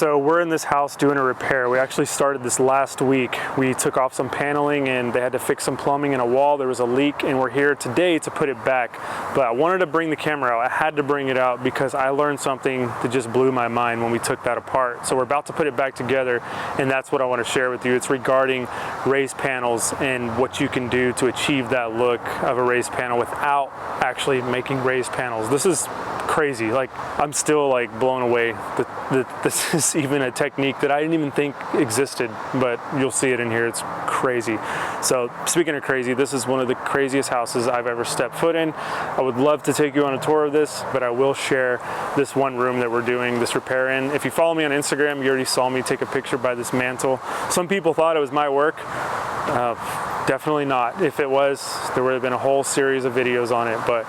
so we're in this house doing a repair. We actually started this last week. We took off some paneling and they had to fix some plumbing in a wall. There was a leak and we're here today to put it back. But I wanted to bring the camera out. I had to bring it out because I learned something that just blew my mind when we took that apart. So we're about to put it back together, and that's what I want to share with you. It's regarding raised panels and what you can do to achieve that look of a raised panel without actually making raised panels. This is crazy. Like, I'm still like blown away that this is even a technique that I didn't even think existed, but you'll see it in here. It's crazy. So speaking of crazy, this is one of the craziest houses I've ever stepped foot in. I would love to take you on a tour of this, but I will share this one room that we're doing this repair in. If you follow me on Instagram, you already saw me take a picture by this mantle. Some people thought it was my work. Definitely not. If it was, there would have been a whole series of videos on it, but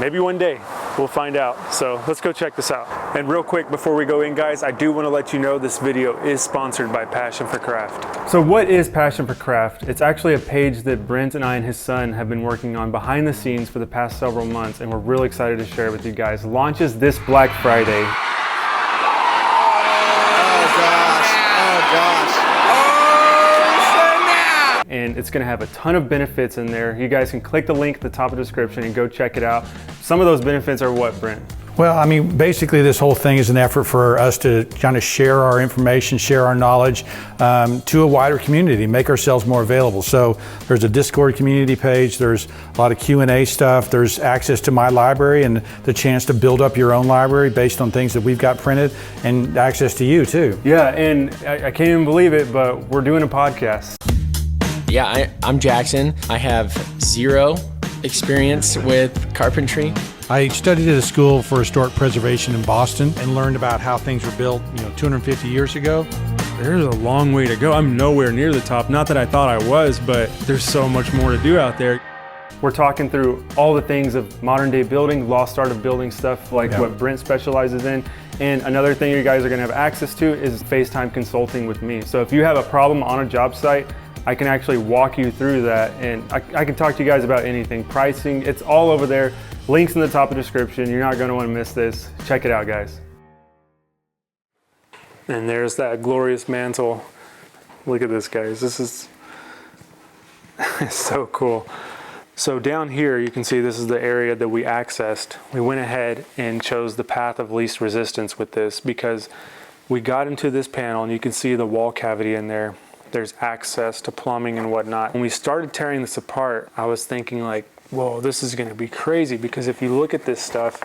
maybe one day we'll find out. So let's go check this out. And real quick before we go in, guys, I do want to let you know this video is sponsored by Passion for Craft. So what is Passion for Craft? It's actually a page that Brent and I and his son have been working on behind the scenes for the past several months, and we're really excited to share it with you guys. Launches this Black Friday. And it's gonna have a ton of benefits in there. You guys can click the link at the top of the description and go check it out. Some of those benefits are what, Brent? Well, I mean, basically this whole thing is an effort for us to kind of share our information, share our knowledge to a wider community, make ourselves more available. So there's a Discord community page, there's a lot of Q&A stuff, there's access to my library and the chance to build up your own library based on things that we've got printed, and access to you too. Yeah, and I can't even believe it, but we're doing a podcast. Yeah, I'm Jackson. I have zero experience with carpentry. I studied at a school for historic preservation in Boston and learned about how things were built, 250 years ago. There's a long way to go. I'm nowhere near the top. Not that I thought I was, but there's so much more to do out there. We're talking through all the things of modern day building, lost art of building stuff like what Brent specializes in. And another thing you guys are gonna have access to is FaceTime consulting with me. So if you have a problem on a job site, I can actually walk you through that, and I can talk to you guys about anything. Pricing, it's all over there. Links in the top of the description. You're not gonna wanna miss this. Check it out, guys. And there's that glorious mantle. Look at this, guys. This is so cool. So down here, you can see this is the area that we accessed. We went ahead and chose the path of least resistance with this because we got into this panel and you can see the wall cavity in there. There's access to plumbing and whatnot. When we started tearing this apart, I was thinking like, whoa, this is gonna be crazy, because if you look at this stuff,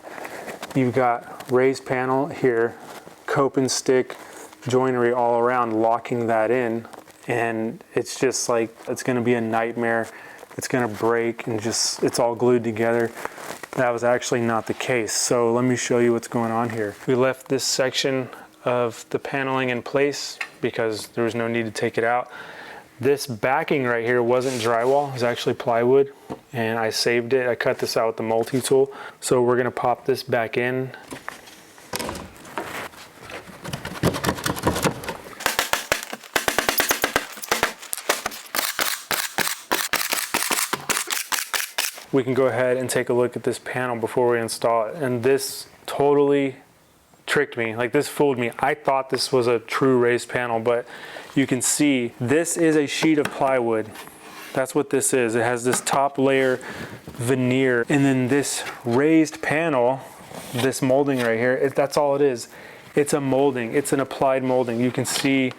you've got raised panel here, cope and stick joinery all around, locking that in, and it's just like, it's gonna be a nightmare. It's gonna break and just, it's all glued together. That was actually not the case. So let me show you what's going on here. We left this section of the paneling in place because there was no need to take it out. This backing right here wasn't drywall, it was actually plywood, and I saved it. I cut this out with the multi-tool. So we're gonna pop this back in. We can go ahead and take a look at this panel before we install it. And this totally tricked me. Like, this fooled me. I thought this was a true raised panel, but you can see this is a sheet of plywood. That's what this is. It has this top layer veneer, and then this raised panel, this molding right here, that's all it is. It's a molding. It's an applied molding. You can see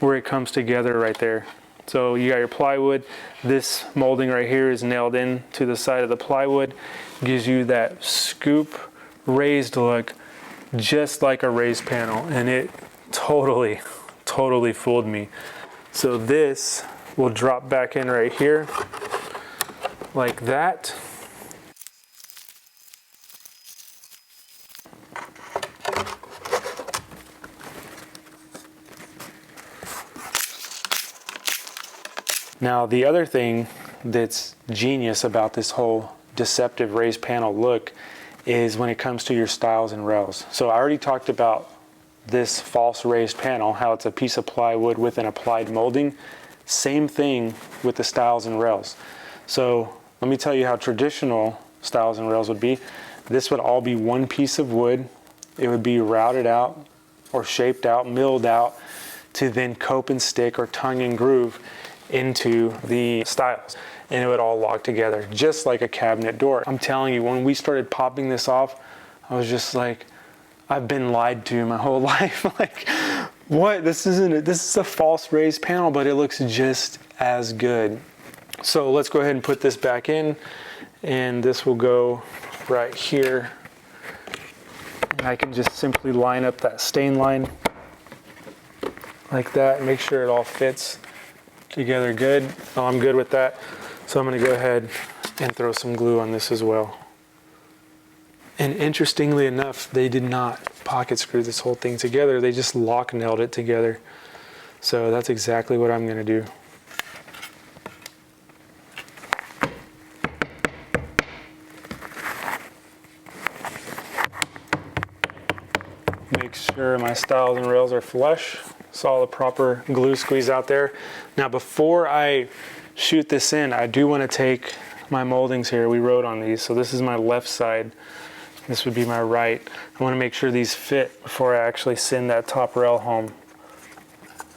where it comes together right there. So you got your plywood. This molding right here is nailed in to the side of the plywood. Gives you that scoop raised look, just like a raised panel, and it totally fooled me. So this will drop back in right here like that. Now the other thing that's genius about this whole deceptive raised panel look is when it comes to your stiles and rails. So I already talked about this false raised panel, how it's a piece of plywood with an applied molding. Same thing with the stiles and rails. So let me tell you how traditional stiles and rails would be. This would all be one piece of wood. It would be routed out or shaped out, milled out to then cope and stick or tongue and groove into the stiles. And it would all lock together just like a cabinet door. I'm telling you, when we started popping this off, I was just like, I've been lied to my whole life. Like, what? This is a false raised panel, but it looks just as good. So let's go ahead and put this back in, and this will go right here. And I can just simply line up that stain line like that and make sure it all fits together good. Oh, I'm good with that. So I'm going to go ahead and throw some glue on this as well. And interestingly enough, they did not pocket screw this whole thing together. They just lock nailed it together. So that's exactly what I'm going to do. Make sure my stiles and rails are flush. Saw the proper glue squeeze out there. Now before I shoot this in, I do want to take my moldings here. We wrote on these. So this is my left side. This would be my right. I want to make sure these fit before I actually send that top rail home.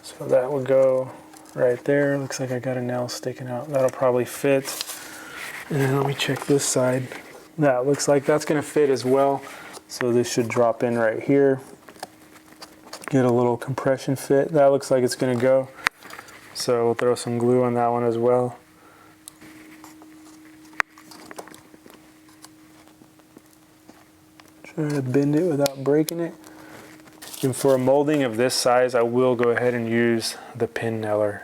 So that would go right there. Looks like I got a nail sticking out. That'll probably fit. And then let me check this side. That looks like that's going to fit as well. So this should drop in right here. Get a little compression fit. That looks like it's going to go. So we'll throw some glue on that one as well. Try to bend it without breaking it. And for a molding of this size, I will go ahead and use the pin nailer.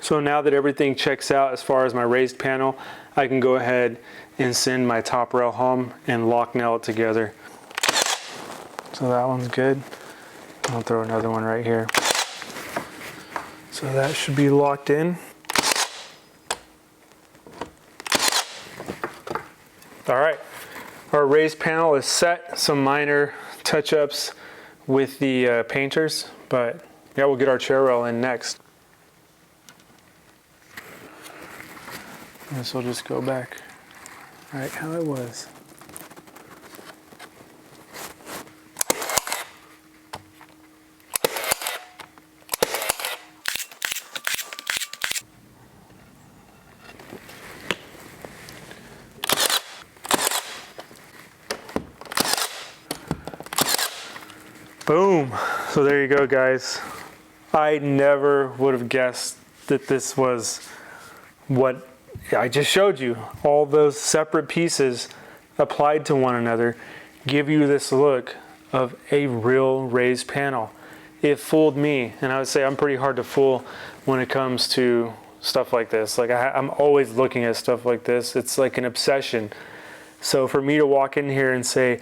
So now that everything checks out as far as my raised panel, I can go ahead and send my top rail home and lock nail it together. So that one's good. I'll throw another one right here. So that should be locked in. All right, our raised panel is set. Some minor touch-ups with the painters, but yeah, we'll get our chair rail in next. This will just go back right how it was. Boom. So there you go, guys. I never would have guessed that this was what I just showed you. All those separate pieces applied to one another give you this look of a real raised panel. It fooled me, and I would say I'm pretty hard to fool when it comes to stuff like this. Like I'm always looking at stuff like this. It's like an obsession. So for me to walk in here and say,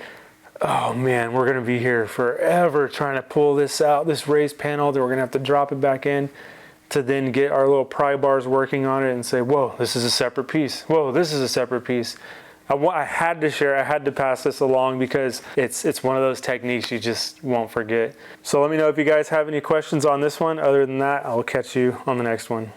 oh man, we're gonna be here forever trying to pull this out, this raised panel, that we're gonna have to drop it back in, to then get our little pry bars working on it and say, whoa, this is a separate piece. Whoa, this is a separate piece. I had to share, I had to pass this along because it's one of those techniques you just won't forget. So let me know if you guys have any questions on this one. Other than that, I'll catch you on the next one.